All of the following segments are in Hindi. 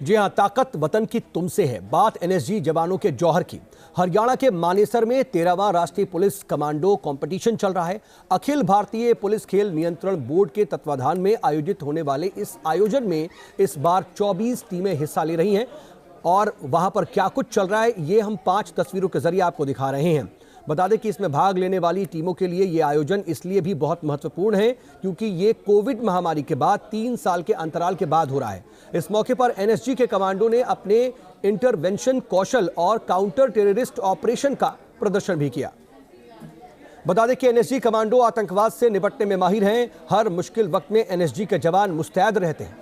जी हां, ताकत वतन की तुमसे है। बात एनएसजी जवानों के जौहर की। हरियाणा के मानेसर में 13वां राष्ट्रीय पुलिस कमांडो कंपटीशन चल रहा है। अखिल भारतीय पुलिस खेल नियंत्रण बोर्ड के तत्वाधान में आयोजित होने वाले इस आयोजन में इस बार 24 टीमें हिस्सा ले रही हैं और वहां पर क्या कुछ चल रहा है ये हम 5 तस्वीरों के जरिए आपको दिखा रहे हैं। बता दें कि इसमें भाग लेने वाली टीमों के लिए ये आयोजन इसलिए भी बहुत महत्वपूर्ण है क्योंकि ये कोविड महामारी के बाद 3 साल के अंतराल के बाद हो रहा है। इस मौके पर एनएसजी के कमांडो ने अपने इंटरवेंशन कौशल और काउंटर टेररिस्ट ऑपरेशन का प्रदर्शन भी किया। बता दें कि एनएसजी कमांडो आतंकवाद से निपटने में माहिर हैं। हर मुश्किल वक्त में एनएसजी के जवान मुस्तैद रहते हैं।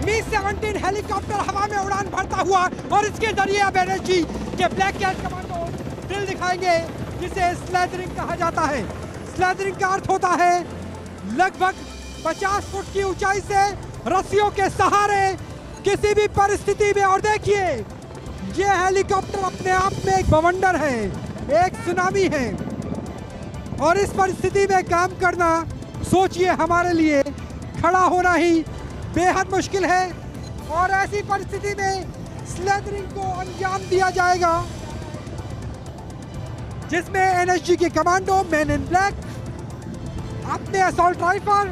Mi-17 हेलीकॉप्टर हवा में उड़ान भरता हुआ और इसके जरिए अब एनएसजी के ब्लैक कैट कमांडो ड्रिल दिखाएंगे जिसे स्लैदरिंग कहा जाता है। स्लैदरिंग का अर्थ होता है लगभग 50 फुट की ऊंचाई से रस्सियों के सहारे किसी भी परिस्थिति में। और देखिए ये हेलीकॉप्टर अपने आप में एक बवंडर है, एक सुनामी है और इस परिस्थिति में काम करना सोचिए हमारे लिए खड़ा होना ही बेहद मुश्किल है। और ऐसी परिस्थिति में स्लैदरिंग को अंजाम दिया जाएगा जिसमें एनएसजी के कमांडो मैन इन ब्लैक अपने असॉल्ट राइफल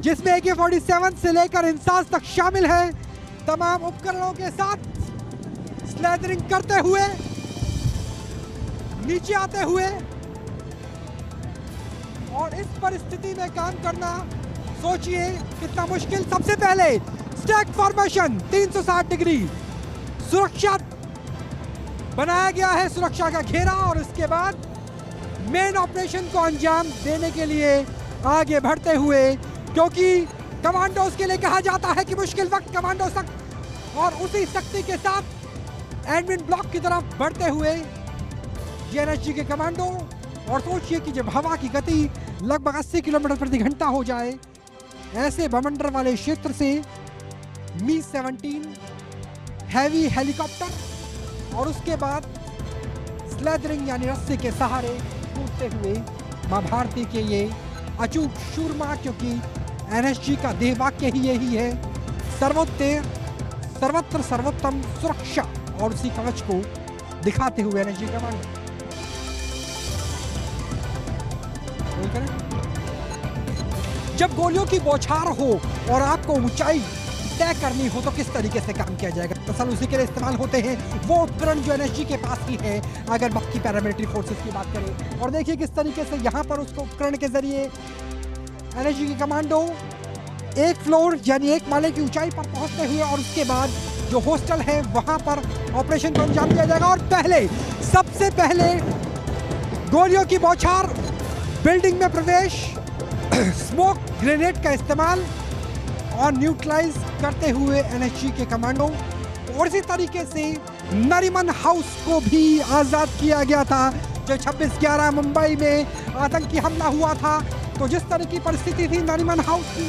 जिसमें AK-47 से लेकर इंसास तक शामिल है तमाम उपकरणों के साथ स्लैदरिंग करते हुए नीचे आते हुए और इस परिस्थिति में काम करना सोचिए कितना मुश्किल। सबसे पहले स्टैक फॉर्मेशन 360 डिग्री सुरक्षा बनाया गया है, सुरक्षा का घेरा, और इसके बाद मेन ऑपरेशन को अंजाम देने के लिए आगे बढ़ते हुए, क्योंकि कमांडोज के लिए कहा जाता है कि मुश्किल वक्त कमांडो सख्त, और उसी शक्ति के साथ एडमिन ब्लॉक की तरफ बढ़ते हुए एनएसजी के कमांडो। और सोचिए कि जब हवा की गति लगभग 80 किलोमीटर प्रति घंटा हो जाए ऐसे बवंडर वाले क्षेत्र से Mi-17 हैवी हेलीकॉप्टर और उसके बाद स्लैदरिंग यानी रस्से के सहारे कूदते हुए मां भारती के ये अचूक शूरमा, क्योंकि एनएसजी का देह वाक्य ही यही है, सर्वत्र सर्वोत्तम सुरक्षा, और उसी कवच को दिखाते हुए एनएसजी कमांडो। जब गोलियों की बौछार हो और आपको ऊंचाई तय करनी हो तो किस तरीके से काम किया जाएगा, दरअसल उसी के लिए इस्तेमाल होते हैं वो उपकरण जो एनएसजी के पास ही है अगर बाकी पैरामिलिट्री फोर्सेस की बात करें। और देखिए किस तरीके से यहाँ पर उसको उपकरण के जरिए एनएसजी के कमांडो एक फ्लोर यानी एक माले की ऊंचाई पर पहुंचते हुए और उसके बाद जो होस्टल है वहां पर ऑपरेशन को अंजाम दिया जाएगा। और सबसे पहले गोलियों की बौछार, बिल्डिंग में प्रवेश, स्मोक ग्रेनेड का इस्तेमाल और न्यूट्रलाइज करते हुए एनएसजी के कमांडो। और इसी तरीके से नरीमन हाउस को भी आज़ाद किया गया था जो 26/11 मुंबई में आतंकी हमला हुआ था। तो जिस तरह की परिस्थिति थी नरीमन हाउस की,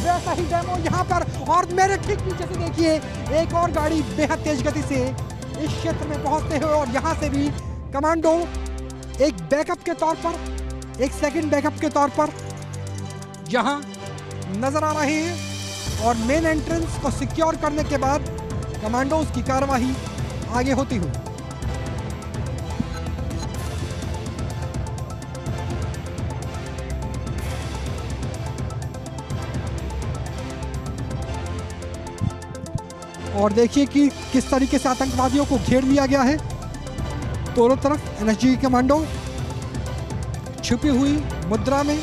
वैसा ही डेमो यहाँ पर। और मेरे ठीक नीचे से देखिए एक और गाड़ी बेहद तेज गति से इस क्षेत्र में पहुँचते हुए, और यहाँ से भी कमांडो एक बैकअप के तौर पर, एक सेकंड बैकअप के तौर पर यहाँ नजर आ रहे हैं। और मेन एंट्रेंस को सिक्योर करने के बाद कमांडोज की कार्यवाही आगे होती हुई। और देखिए कि किस तरीके से आतंकवादियों को घेर लिया गया है। दोनों तरफ एनएसजी कमांडो छुपी हुई मुद्रा में,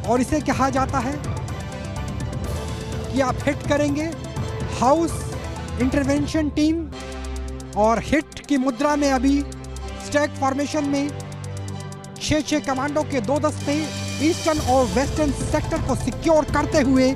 और इसे कहा जाता है कि आप हिट करेंगे हाउस इंटरवेंशन टीम, और हिट की मुद्रा में अभी स्टैक फॉर्मेशन में 6 कमांडो के 2 दस्ते ईस्टर्न और वेस्टर्न सेक्टर को सिक्योर करते हुए